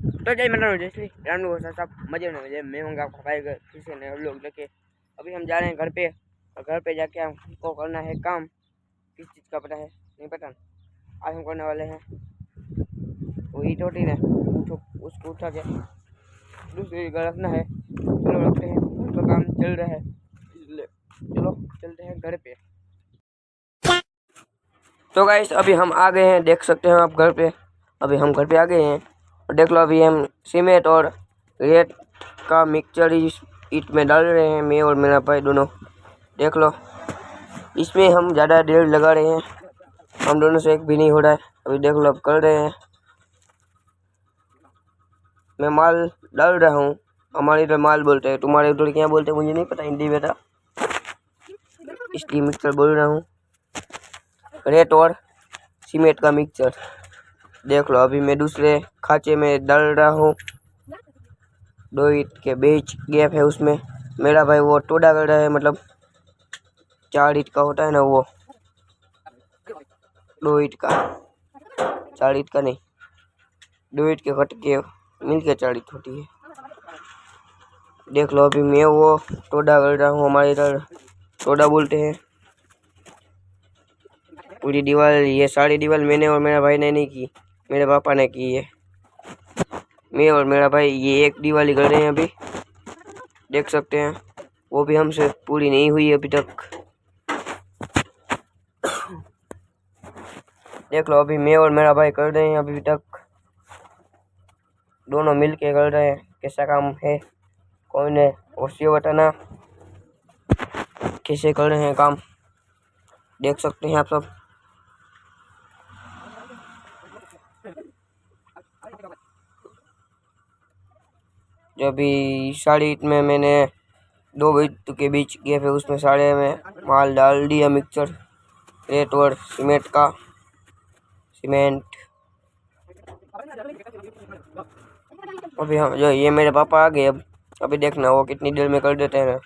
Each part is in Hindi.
तो जय मंडल जयश्री राम सब मजे में मजे। मैं हूँ आपका भाई फिर से नए लोग लेके। अभी हम जा रहे हैं घर पे, और घर पे जाके हमको करना है काम। किस चीज़ का पता है नहीं पता। आज हम करने वाले हैं वो ईट होती है उसको उठा के दूसरी जगह रखना है। चलो रखते हैं, उसका काम चल रहा है, चलो चलते हैं घर पे। तो गाइस अभी हम आ गए हैं, देख सकते हैं आप घर पे। अभी हम घर पे आ गए हैं और देख लो अभी हम सीमेंट और रेत का मिक्सचर इस ईट में डाल रहे हैं, मैं और मेरा भाई दोनों। देख लो इसमें हम ज़्यादा देर लगा रहे हैं, हम दोनों से एक भी नहीं हो रहा है। अभी देख लो अब कर रहे हैं, मैं माल डाल रहा हूँ। हमारे इधर माल बोलते हैं, तुम्हारे उधर क्या बोलते हैं मुझे नहीं पता हिंदी में था, इसलिए मिक्सचर बोल रहा हूँ। रेत और सीमेंट का मिक्सचर देख लो अभी मैं दूसरे खांचे में डाल रहा हूँ। 2 ईंट के बीच गैप है, उसमें मेरा भाई वो टोडा कर रहा है, मतलब 4 ईंट का होता है ना वो, 2 ईंट का, 4 ईंट का नहीं, 2 ईंट के कट के मिल के 4 ईंट होती है। देख लो अभी मैं वो टोडा कर रहा हूँ, हमारे इधर टोडा बोलते हैं। पूरी दीवार, ये सारी दीवार मैंने और मेरा भाई ने नहीं की, मेरे पापा ने की है। मैं और मेरा भाई ये एक दीवार कर रहे हैं अभी, देख सकते हैं। वो भी हमसे पूरी नहीं हुई अभी तक। देख लो अभी मैं और मेरा भाई कर रहे हैं, अभी तक दोनों मिल के कर रहे हैं। कैसा काम है कौन है अवश्य बताना, कैसे कर रहे हैं काम, देख सकते हैं आप सब। जो भी साड़ी में मैंने 2 ईंट के बीच गैप है, उसमें साड़े में माल डाल दिया, मिक्सचर रेत और सीमेंट का। सीमेंट अभी हम जो ये मेरे पापा आ गए, अब अभी देखना वो कितनी देर में कर देते हैं ना।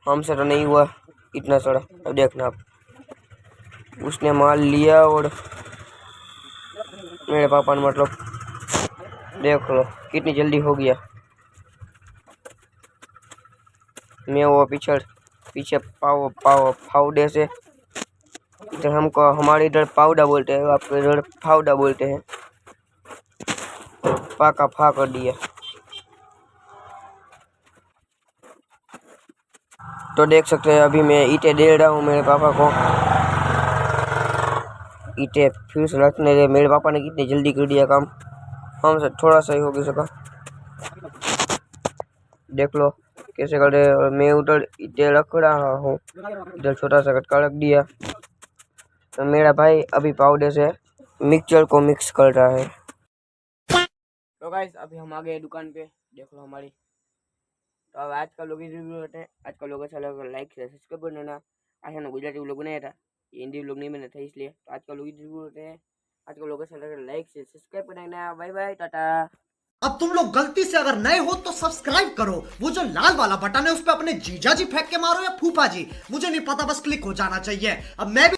हमसे तो नहीं हुआ इतना सारा, अब देखना आप। उसने माल लिया और मेरे पापा ने, मतलब देख लो कितनी जल्दी हो गया। मैं वो पीछे फावड़े से, इधर हमको हमारे इधर पाउडा बोलते हैं, आपके इधर फावड़ा बोलते हैं। पाका फा कर दिया। तो देख सकते हैं अभी मैं ईंटें दे रहा हूँ मेरे पापा को। ईंटें फिर से रखने दे, मेरे पापा ने कितनी जल्दी कर दिया काम, हमसे थोड़ा सा ही हो सका। देख लो कैसे कर रहे हैं, और मैं उधर ईंटें रख रहा हूँ, इधर छोटा सा कटका रख दिया। तो मेरा भाई अभी पाउडर से मिक्सचर को मिक्स कर रहा है। तो गाइस अभी हम आ गए दुकान पे, देख लो हमारी। तो अब आज का लोग रिव्यू होते हैं। आज का लोग अच्छा लगा लाइक शेयर सब्सक्राइब कर देना। आज हमने गुजराती व्लॉग बनाया था, हिंदी व्लॉग नहीं बना था, इसलिए तो आज का लोग रिव्यू होते हैं। आज का लोग अच्छा लगा लाइक शेयर सब्सक्राइब कर देना। बाय बाय, टाटा। अब तुम लोग गलती से अगर नए हो तो सब्सक्राइब करो, वो जो लाल वाला बटन है उस पर अपने जीजा जी फेंक के मारो या फूफा जी, मुझे नहीं पता, बस क्लिक हो जाना चाहिए। अब मैं भी